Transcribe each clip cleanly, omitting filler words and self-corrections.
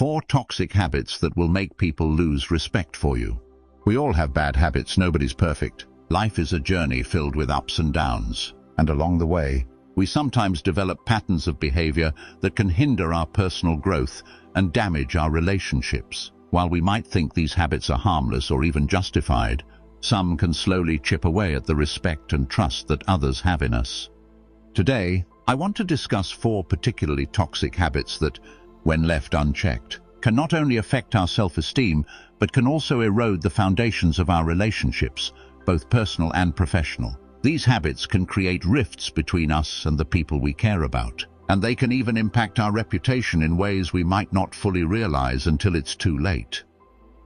4 toxic habits that will make people lose respect for you. We all have bad habits, nobody's perfect. Life is a journey filled with ups and downs, and along the way, we sometimes develop patterns of behavior that can hinder our personal growth and damage our relationships. While we might think these habits are harmless or even justified, some can slowly chip away at the respect and trust that others have in us. Today, I want to discuss 4 particularly toxic habits that, when left unchecked, can not only affect our self-esteem, but can also erode the foundations of our relationships, both personal and professional. These habits can create rifts between us and the people we care about, and they can even impact our reputation in ways we might not fully realize until it's too late.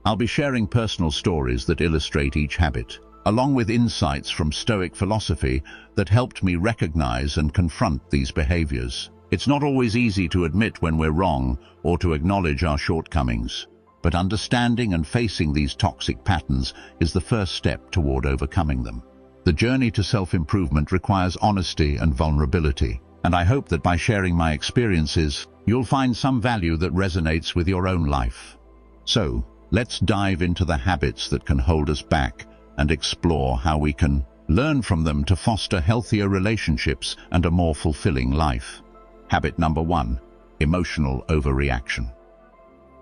I'll be sharing personal stories that illustrate each habit, along with insights from Stoic philosophy that helped me recognize and confront these behaviors. It's not always easy to admit when we're wrong or to acknowledge our shortcomings, but understanding and facing these toxic patterns is the first step toward overcoming them. The journey to self-improvement requires honesty and vulnerability, and I hope that by sharing my experiences, you'll find some value that resonates with your own life. So, let's dive into the habits that can hold us back and explore how we can learn from them to foster healthier relationships and a more fulfilling life. Habit number 1, emotional overreaction.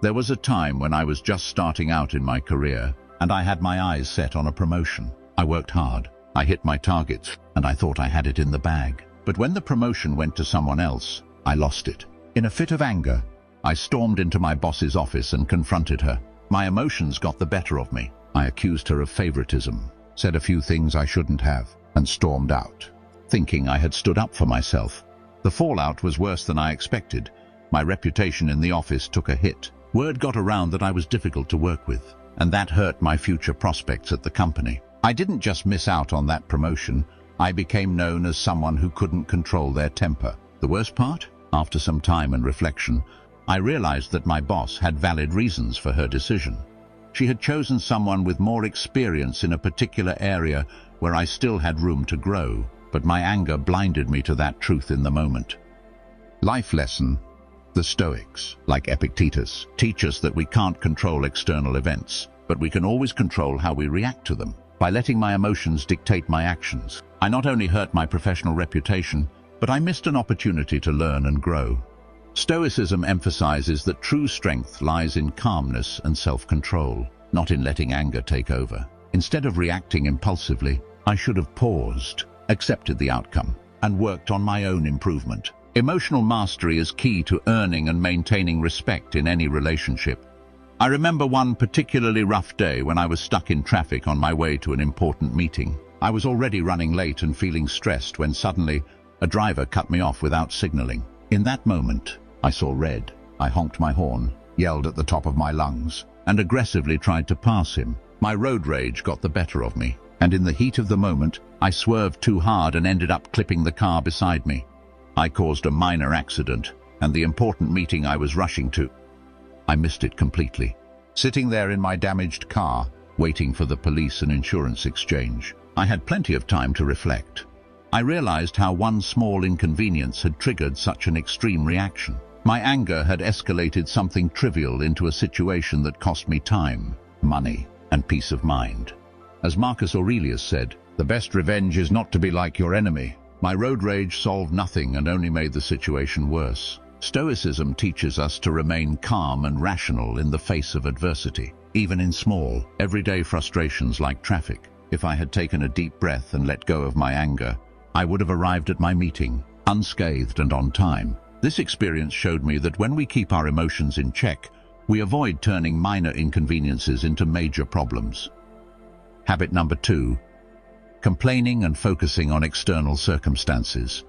There was a time when I was just starting out in my career, and I had my eyes set on a promotion. I worked hard, I hit my targets, and I thought I had it in the bag. But when the promotion went to someone else, I lost it. In a fit of anger, I stormed into my boss's office and confronted her. My emotions got the better of me. I accused her of favoritism, said a few things I shouldn't have, and stormed out, thinking I had stood up for myself. The fallout was worse than I expected. My reputation in the office took a hit. Word got around that I was difficult to work with, and that hurt my future prospects at the company. I didn't just miss out on that promotion, I became known as someone who couldn't control their temper. The worst part? After some time and reflection, I realized that my boss had valid reasons for her decision. She had chosen someone with more experience in a particular area where I still had room to grow, but my anger blinded me to that truth in the moment. Life lesson. The Stoics, like Epictetus, teach us that we can't control external events, but we can always control how we react to them. By letting my emotions dictate my actions, I not only hurt my professional reputation, but I missed an opportunity to learn and grow. Stoicism emphasizes that true strength lies in calmness and self-control, not in letting anger take over. Instead of reacting impulsively, I should have paused, accepted the outcome, and worked on my own improvement. Emotional mastery is key to earning and maintaining respect in any relationship. I remember one particularly rough day when I was stuck in traffic on my way to an important meeting. I was already running late and feeling stressed when suddenly a driver cut me off without signaling. In that moment, I saw red. I honked my horn, yelled at the top of my lungs, and aggressively tried to pass him. My road rage got the better of me, and in the heat of the moment, I swerved too hard and ended up clipping the car beside me. I caused a minor accident, and the important meeting I was rushing to, I missed it completely. Sitting there in my damaged car, waiting for the police and insurance exchange, I had plenty of time to reflect. I realized how one small inconvenience had triggered such an extreme reaction. My anger had escalated something trivial into a situation that cost me time, money, and peace of mind. As Marcus Aurelius said, "The best revenge is not to be like your enemy." My road rage solved nothing and only made the situation worse. Stoicism teaches us to remain calm and rational in the face of adversity, even in small, everyday frustrations like traffic. If I had taken a deep breath and let go of my anger, I would have arrived at my meeting, unscathed and on time. This experience showed me that when we keep our emotions in check, we avoid turning minor inconveniences into major problems. Habit number 2, complaining and focusing on external circumstances.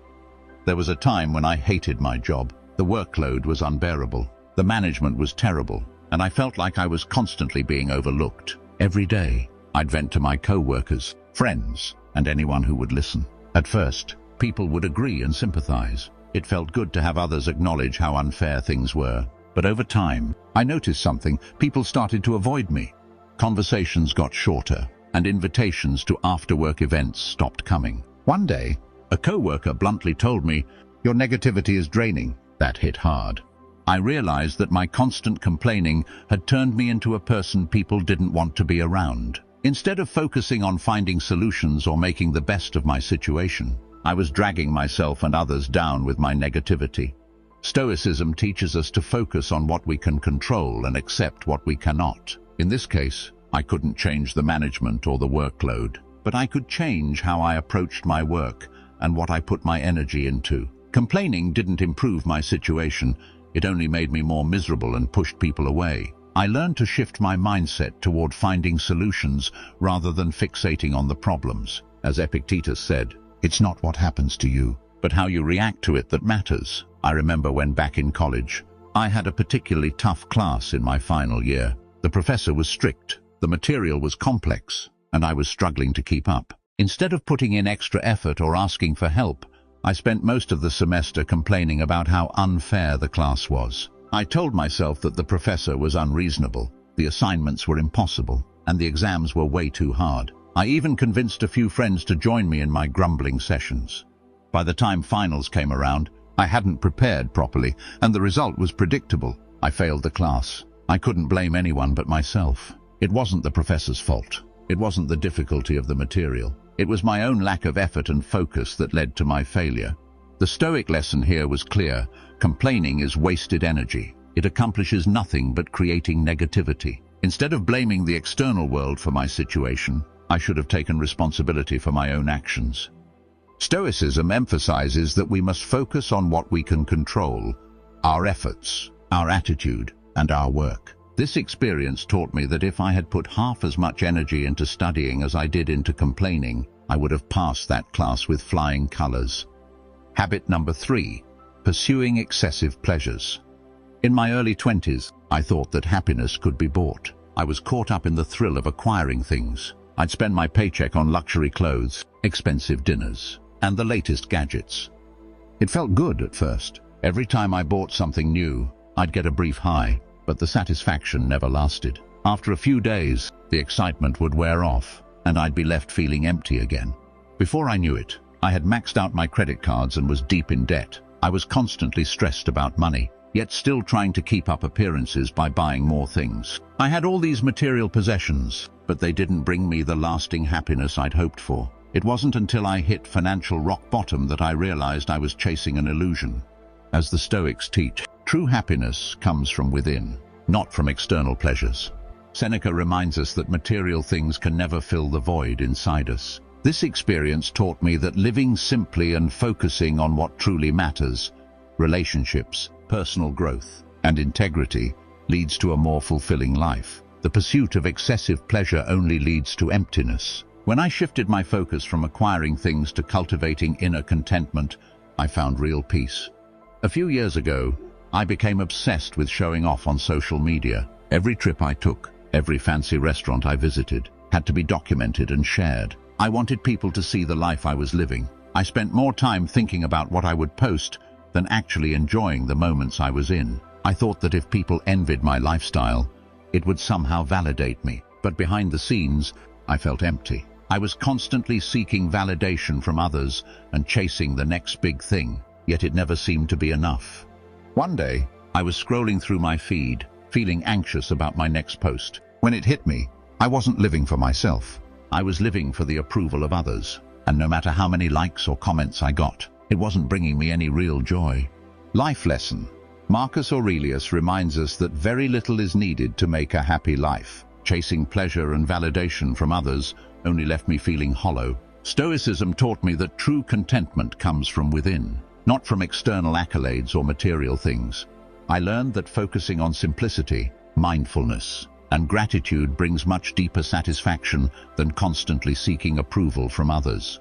There was a time when I hated my job. The workload was unbearable, the management was terrible, and I felt like I was constantly being overlooked. Every day, I'd vent to my co-workers, friends, and anyone who would listen. At first, people would agree and sympathize. It felt good to have others acknowledge how unfair things were. But over time, I noticed something. People started to avoid me. Conversations got shorter, and invitations to after-work events stopped coming. One day, a co-worker bluntly told me, "Your negativity is draining." That hit hard. I realized that my constant complaining had turned me into a person people didn't want to be around. Instead of focusing on finding solutions or making the best of my situation, I was dragging myself and others down with my negativity. Stoicism teaches us to focus on what we can control and accept what we cannot. In this case, I couldn't change the management or the workload, but I could change how I approached my work and what I put my energy into. Complaining didn't improve my situation, it only made me more miserable and pushed people away. I learned to shift my mindset toward finding solutions rather than fixating on the problems. As Epictetus said, "It's not what happens to you, but how you react to it that matters." I remember when back in college, I had a particularly tough class in my final year. The professor was strict, the material was complex, and I was struggling to keep up. Instead of putting in extra effort or asking for help, I spent most of the semester complaining about how unfair the class was. I told myself that the professor was unreasonable, the assignments were impossible, and the exams were way too hard. I even convinced a few friends to join me in my grumbling sessions. By the time finals came around, I hadn't prepared properly, and the result was predictable. I failed the class. I couldn't blame anyone but myself. It wasn't the professor's fault. It wasn't the difficulty of the material. It was my own lack of effort and focus that led to my failure. The Stoic lesson here was clear. Complaining is wasted energy. It accomplishes nothing but creating negativity. Instead of blaming the external world for my situation, I should have taken responsibility for my own actions. Stoicism emphasizes that we must focus on what we can control, our efforts, our attitude, and our work. This experience taught me that if I had put half as much energy into studying as I did into complaining, I would have passed that class with flying colors. Habit number 3, pursuing excessive pleasures. In my early 20s, I thought that happiness could be bought. I was caught up in the thrill of acquiring things. I'd spend my paycheck on luxury clothes, expensive dinners, and the latest gadgets. It felt good at first. Every time I bought something new, I'd get a brief high, but the satisfaction never lasted. After a few days, the excitement would wear off, and I'd be left feeling empty again. Before I knew it, I had maxed out my credit cards and was deep in debt. I was constantly stressed about money, yet still trying to keep up appearances by buying more things. I had all these material possessions, but they didn't bring me the lasting happiness I'd hoped for. It wasn't until I hit financial rock bottom that I realized I was chasing an illusion. As the Stoics teach, true happiness comes from within, not from external pleasures. Seneca reminds us that material things can never fill the void inside us. This experience taught me that living simply and focusing on what truly matters, relationships, personal growth, and integrity, leads to a more fulfilling life. The pursuit of excessive pleasure only leads to emptiness. When I shifted my focus from acquiring things to cultivating inner contentment, I found real peace. A few years ago, I became obsessed with showing off on social media. Every trip I took, every fancy restaurant I visited, had to be documented and shared. I wanted people to see the life I was living. I spent more time thinking about what I would post than actually enjoying the moments I was in. I thought that if people envied my lifestyle, it would somehow validate me. But behind the scenes, I felt empty. I was constantly seeking validation from others and chasing the next big thing, yet it never seemed to be enough. One day, I was scrolling through my feed, feeling anxious about my next post. When it hit me, I wasn't living for myself. I was living for the approval of others, and no matter how many likes or comments I got, it wasn't bringing me any real joy. Life lesson. Marcus Aurelius reminds us that very little is needed to make a happy life. Chasing pleasure and validation from others only left me feeling hollow. Stoicism taught me that true contentment comes from within, not from external accolades or material things. I learned that focusing on simplicity, mindfulness, and gratitude brings much deeper satisfaction than constantly seeking approval from others.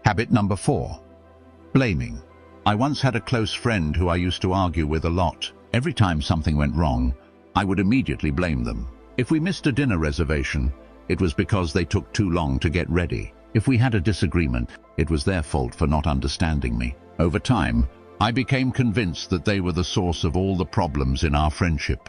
Habit number 4, blaming. I once had a close friend who I used to argue with a lot. Every time something went wrong, I would immediately blame them. If we missed a dinner reservation, it was because they took too long to get ready. If we had a disagreement, it was their fault for not understanding me. Over time, I became convinced that they were the source of all the problems in our friendship.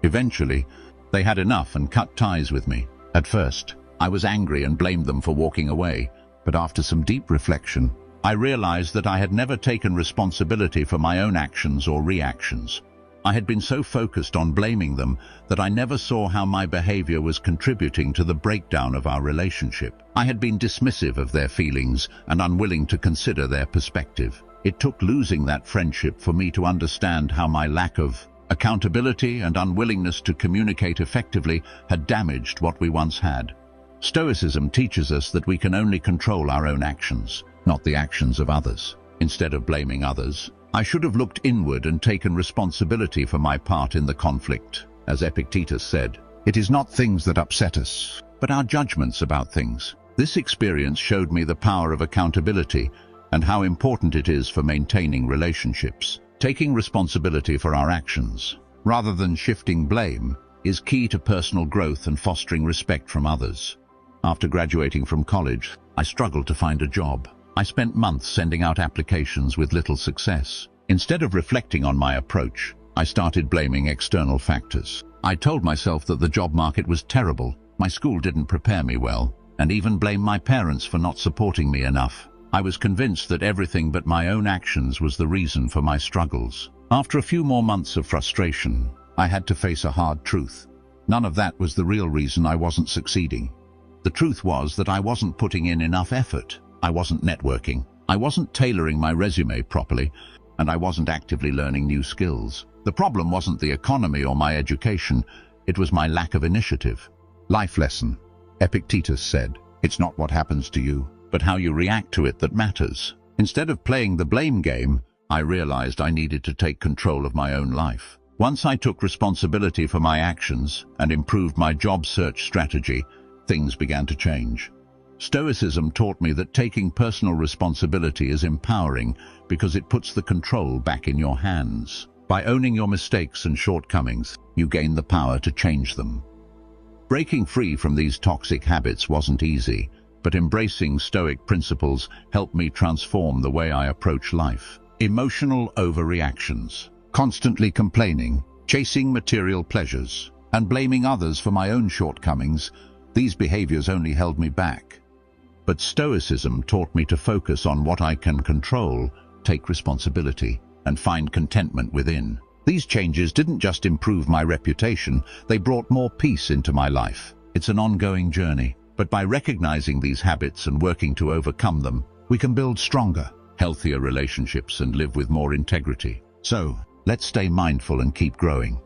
Eventually, they had enough and cut ties with me. At first, I was angry and blamed them for walking away, but after some deep reflection, I realized that I had never taken responsibility for my own actions or reactions. I had been so focused on blaming them that I never saw how my behavior was contributing to the breakdown of our relationship. I had been dismissive of their feelings and unwilling to consider their perspective. It took losing that friendship for me to understand how my lack of accountability and unwillingness to communicate effectively had damaged what we once had. Stoicism teaches us that we can only control our own actions, not the actions of others. Instead of blaming others, I should have looked inward and taken responsibility for my part in the conflict. As Epictetus said, it is not things that upset us, but our judgments about things. This experience showed me the power of accountability and how important it is for maintaining relationships. Taking responsibility for our actions, rather than shifting blame, is key to personal growth and fostering respect from others. After graduating from college, I struggled to find a job. I spent months sending out applications with little success. Instead of reflecting on my approach, I started blaming external factors. I told myself that the job market was terrible, my school didn't prepare me well, and even blamed my parents for not supporting me enough. I was convinced that everything but my own actions was the reason for my struggles. After a few more months of frustration, I had to face a hard truth. None of that was the real reason I wasn't succeeding. The truth was that I wasn't putting in enough effort. I wasn't networking. I wasn't tailoring my resume properly, and I wasn't actively learning new skills. The problem wasn't the economy or my education, it was my lack of initiative. Life lesson. Epictetus said, "It's not what happens to you, but how you react to it that matters." Instead of playing the blame game, I realized I needed to take control of my own life. Once I took responsibility for my actions and improved my job search strategy, things began to change. Stoicism taught me that taking personal responsibility is empowering because it puts the control back in your hands. By owning your mistakes and shortcomings, you gain the power to change them. Breaking free from these toxic habits wasn't easy, but embracing Stoic principles helped me transform the way I approach life. Emotional overreactions, constantly complaining, chasing material pleasures, and blaming others for my own shortcomings, these behaviors only held me back. But Stoicism taught me to focus on what I can control, take responsibility, and find contentment within. These changes didn't just improve my reputation, they brought more peace into my life. It's an ongoing journey, but by recognizing these habits and working to overcome them, we can build stronger, healthier relationships and live with more integrity. So, let's stay mindful and keep growing.